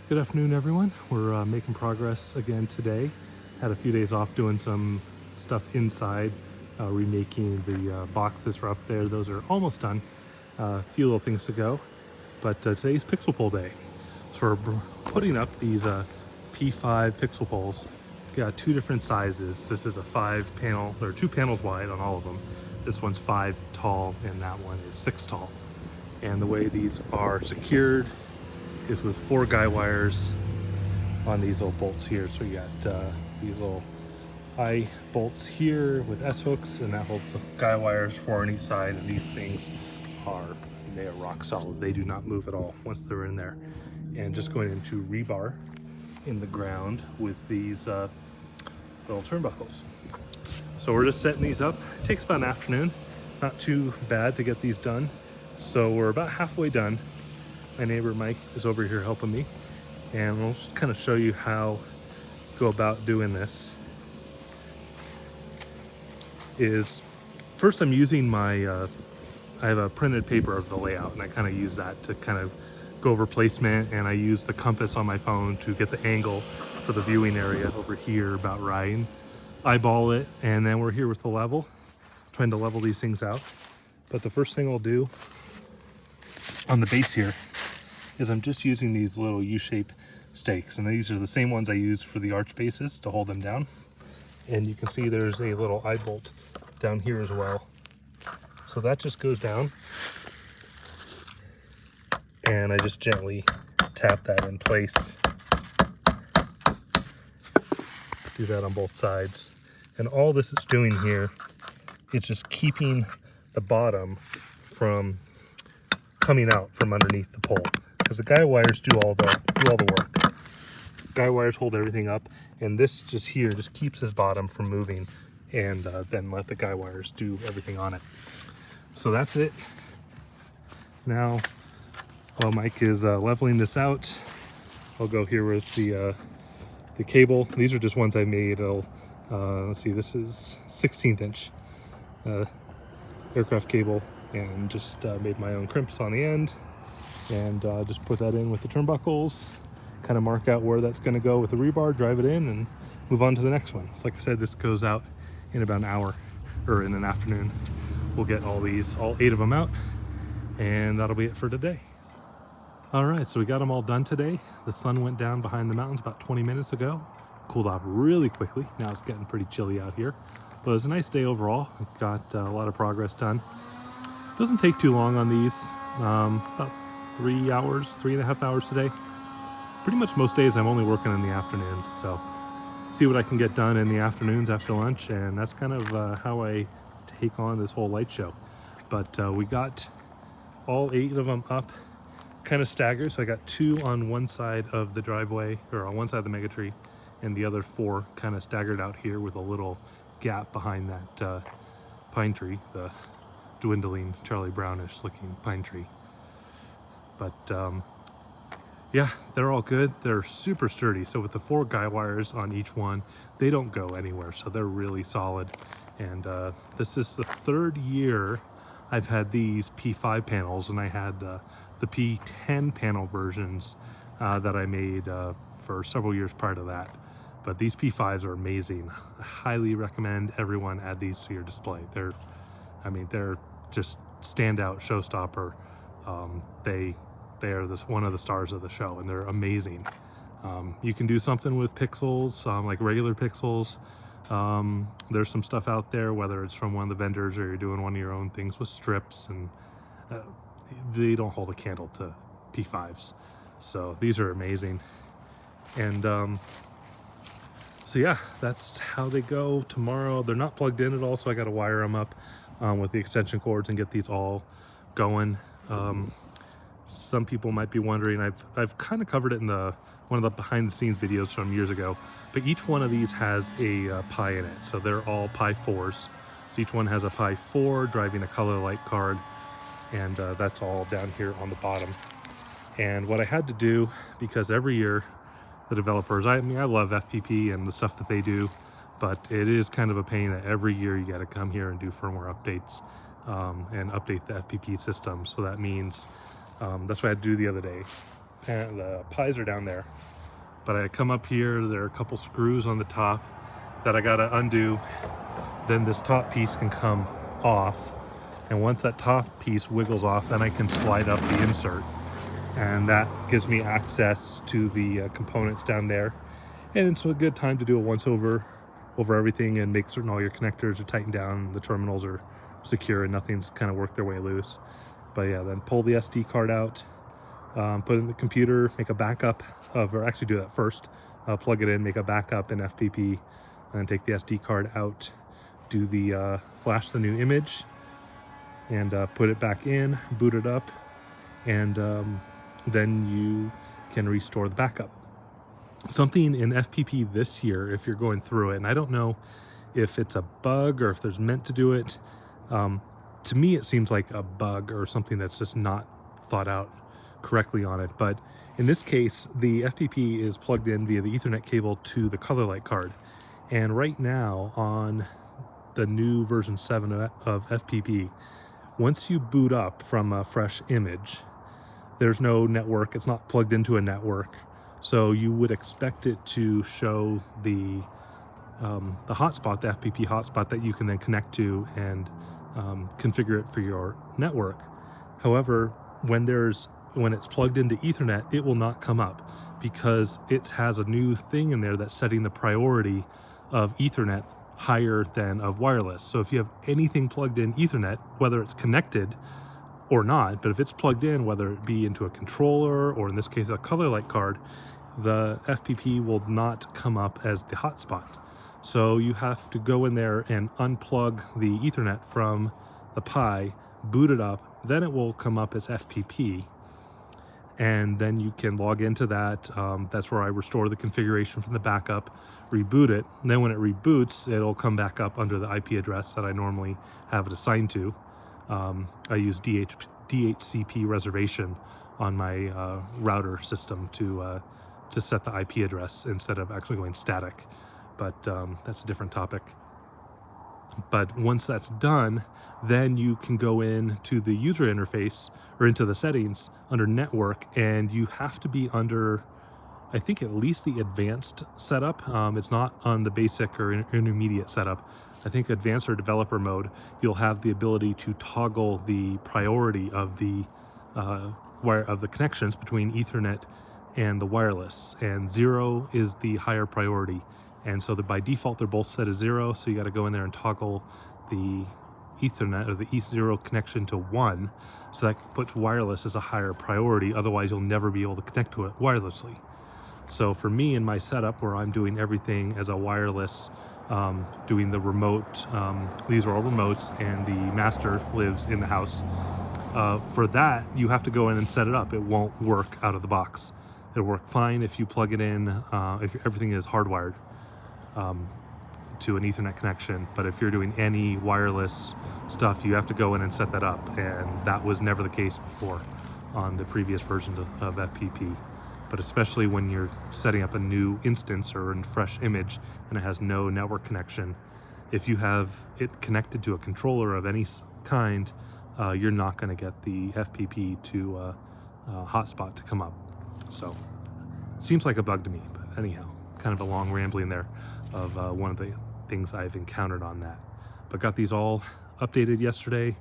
Good afternoon, everyone. We're making progress again today. Had a few days off doing some stuff inside, remaking the boxes for up there. Those are almost done. A few little things to go, but today's Pixel Pull Day. So we're putting up these P5 Pixel Pulls. Got two different sizes. This is a 5-panel, there are 2 panels wide on all of them. This one's 5 tall and that one is 6 tall. And the way these are secured is with 4 guy wires on these little bolts here. So you got these little eye bolts here with S hooks, and that holds the guy wires 4 on each side. And these things they are rock solid. They do not move at all once they're in there. And just going into rebar in the ground with these little turnbuckles. So we're just setting these up. It takes about an afternoon. Not too bad to get these done. So we're about halfway done. My neighbor Mike is over here helping me, and we'll just kind of show you how to go about doing this. Is first I'm using my I have a printed paper of the layout, and I kind of use that to kind of go over placement, and I use the compass on my phone to get the angle for the viewing area over here about right. Eyeball it, and then we're here with the level, trying to level these things out. But the first thing I'll do on the base here is I'm just using these little U-shape stakes, and these are the same ones I use for the arch bases to hold them down. And you can see there's a little eye bolt down here as well. So that just goes down, and I just gently tap that in place. Do that on both sides. And all this is doing here is just keeping the bottom from coming out from underneath the pole, because the guy wires do all the work. Guy wires hold everything up, and this just here just keeps his bottom from moving, and then let the guy wires do everything on it. So that's it. Now, while Mike is leveling this out, I'll go here with the cable. These are just ones I made. Let's see, this is 16th inch aircraft cable, and just made my own crimps on the end, and just put that in with the turnbuckles, kind of mark out where that's going to go with the rebar, drive it in, and move on to the next one. So like I said, this goes out in about an hour, or in an afternoon. We'll get all 8 of them out, and that'll be it for today. All right, so we got them all done today. The sun went down behind the mountains about 20 minutes ago. Cooled off really quickly. Now it's getting pretty chilly out here, but it was a nice day overall. Got a lot of progress done. Doesn't take too long on these, about 3.5 hours today. Pretty much most days I'm only working in the afternoons, so see what I can get done in the afternoons after lunch, and that's kind of how I take on this whole light show. But we got all 8 of them up, kind of staggered. So I got 2 on one side of the driveway, or on one side of the mega tree, and the other 4 kind of staggered out here with a little gap behind that pine tree, the dwindling Charlie Brownish looking pine tree. But yeah, they're all good. They're super sturdy. So with the 4 guy wires on each one, they don't go anywhere. So they're really solid. And this is the 3rd year I've had these P5 panels, and I had the P10 panel versions that I made for several years prior to that. But these P5s are amazing. I highly recommend everyone add these to your display. They're just standout showstopper. They are one of the stars of the show, and they're amazing. You can do something with pixels, like regular pixels. There's some stuff out there, whether it's from one of the vendors or you're doing one of your own things with strips, and they don't hold a candle to P5s. So these are amazing. And so yeah, that's how they go tomorrow. They're not plugged in at all, so I got to wire them up with the extension cords and get these all going. Some people might be wondering, I've kind of covered it in one of the behind the scenes videos from years ago, but each one of these has a Pi in it. So they're all Pi 4s. So each one has a Pi 4 driving a color light card, and that's all down here on the bottom. And what I had to do, because every year the developers, I love FPP and the stuff that they do, but it is kind of a pain that every year you got to come here and do firmware updates and update the FPP system. So that means that's what I had to do the other day. the pies are down there. But I come up here, there are a couple screws on the top that I gotta undo. Then this top piece can come off. And once that top piece wiggles off, then I can slide up the insert. And that gives me access to the components down there. And it's a good time to do a once over everything and make certain all your connectors are tightened down, the terminals are secure, and nothing's kind of worked their way loose. But yeah, then pull the SD card out, put it in the computer, make a backup of, or actually do that first, plug it in, make a backup in FPP, and then take the SD card out, do the flash the new image, and put it back in, boot it up, and then you can restore the backup. Something in FPP this year, if you're going through it, and I don't know if it's a bug or if there's meant to do it, to me it seems like a bug or something that's just not thought out correctly on it. But in this case, the FPP is plugged in via the Ethernet cable to the color light card. And right now on the new version 7 of FPP, once you boot up from a fresh image, there's no network, it's not plugged into a network. So you would expect it to show the hotspot, the FPP hotspot that you can then connect to and configure it for your network. However, when it's plugged into Ethernet, it will not come up because it has a new thing in there that's setting the priority of Ethernet higher than of wireless. So if you have anything plugged in Ethernet, whether it's connected or not, but if it's plugged in, whether it be into a controller or in this case a color light card, the FPP will not come up as the hotspot. So you have to go in there and unplug the Ethernet from the Pi, boot it up, then it will come up as FPP, and then you can log into that. That's where I restore the configuration from the backup, reboot it, and then when it reboots, it'll come back up under the IP address that I normally have it assigned to. I use DHCP reservation on my router system to set the IP address instead of actually going static. But that's a different topic. But once that's done, then you can go in to the user interface or into the settings under network, and you have to be under, I think, at least the advanced setup. It's not on the basic or intermediate setup. I think advanced or developer mode, you'll have the ability to toggle the priority of the connections between Ethernet and the wireless, and 0 is the higher priority. And so by default, they're both set as 0. So you got to go in there and toggle the Ethernet or the E0 connection to 1. So that puts wireless as a higher priority. Otherwise, you'll never be able to connect to it wirelessly. So for me in my setup where I'm doing everything as a wireless, doing the remote, these are all remotes, and the master lives in the house. For that, you have to go in and set it up. It won't work out of the box. It'll work fine if you plug it in, if everything is hardwired to an Ethernet connection. But if you're doing any wireless stuff, you have to go in and set that up. And that was never the case before on the previous version of FPP. But especially when you're setting up a new instance or a fresh image and it has no network connection, if you have it connected to a controller of any kind, you're not going to get the FPP to hotspot to come up. So seems like a bug to me, but anyhow, kind of a long rambling there of one of the things I've encountered on that. But got these all updated yesterday,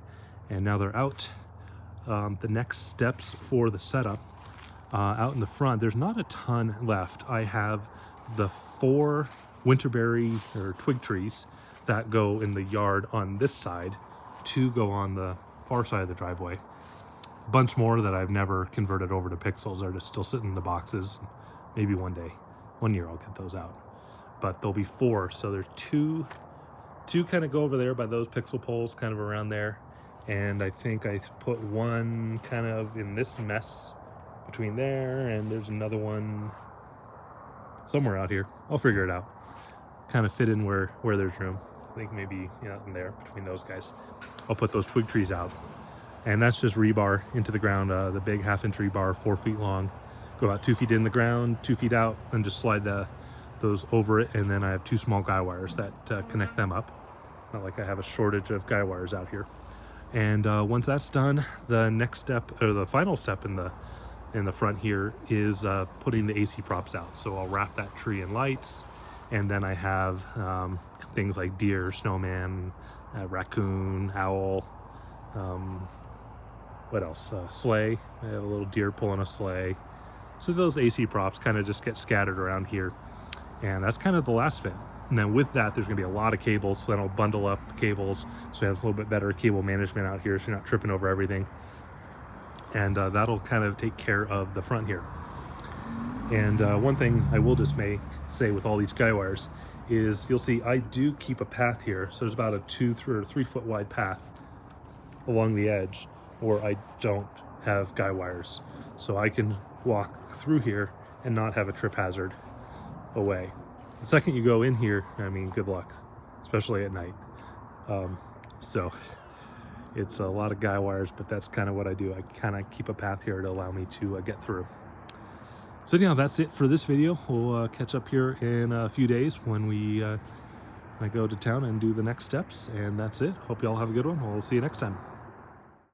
and now they're out. The next steps for the setup, out in the front, there's not a ton left. I have the 4 winterberry or twig trees that go in the yard on this side, 2 go on the far side of the driveway. A bunch more that I've never converted over to pixels are just still sitting in the boxes. Maybe one year I'll get those out. But there'll be 4, so there's two kind of go over there by those pixel poles, kind of around there. And I think I put one kind of in this mess between there, and there's another one somewhere out here. I'll figure it out. Kind of fit in where there's room. I think maybe in there between those guys. I'll put those twig trees out. And that's just rebar into the ground, the big 1/2-inch rebar, 4 feet long. Go about 2 feet in the ground, 2 feet out, and just slide those over it. And then I have 2 small guy wires that connect them up. Not like I have a shortage of guy wires out here. And once that's done, the next step, or the final step in in the front here is putting the AC props out. So I'll wrap that tree in lights, and then I have things like deer, snowman, raccoon, owl, what else? Sleigh. I have a little deer pulling a sleigh. So those AC props kind of just get scattered around here, and that's kind of the last fit. And then with that, there's going to be a lot of cables, so then I'll bundle up the cables so you have a little bit better cable management out here so you're not tripping over everything. And that'll kind of take care of the front here. And one thing I will just say with all these guy wires is you'll see I do keep a path here. So there's about a 2 or 3 foot wide path along the edge where I don't have guy wires. So I can walk through here and not have a trip hazard away. The second you go in here, I mean, good luck, especially at night. So it's a lot of guy wires, but that's kind of what I do. I kind of keep a path here to allow me to get through. So yeah, that's it for this video. We'll catch up here in a few days when I go to town and do the next steps, and that's it. Hope you all have a good one. We'll see you next time.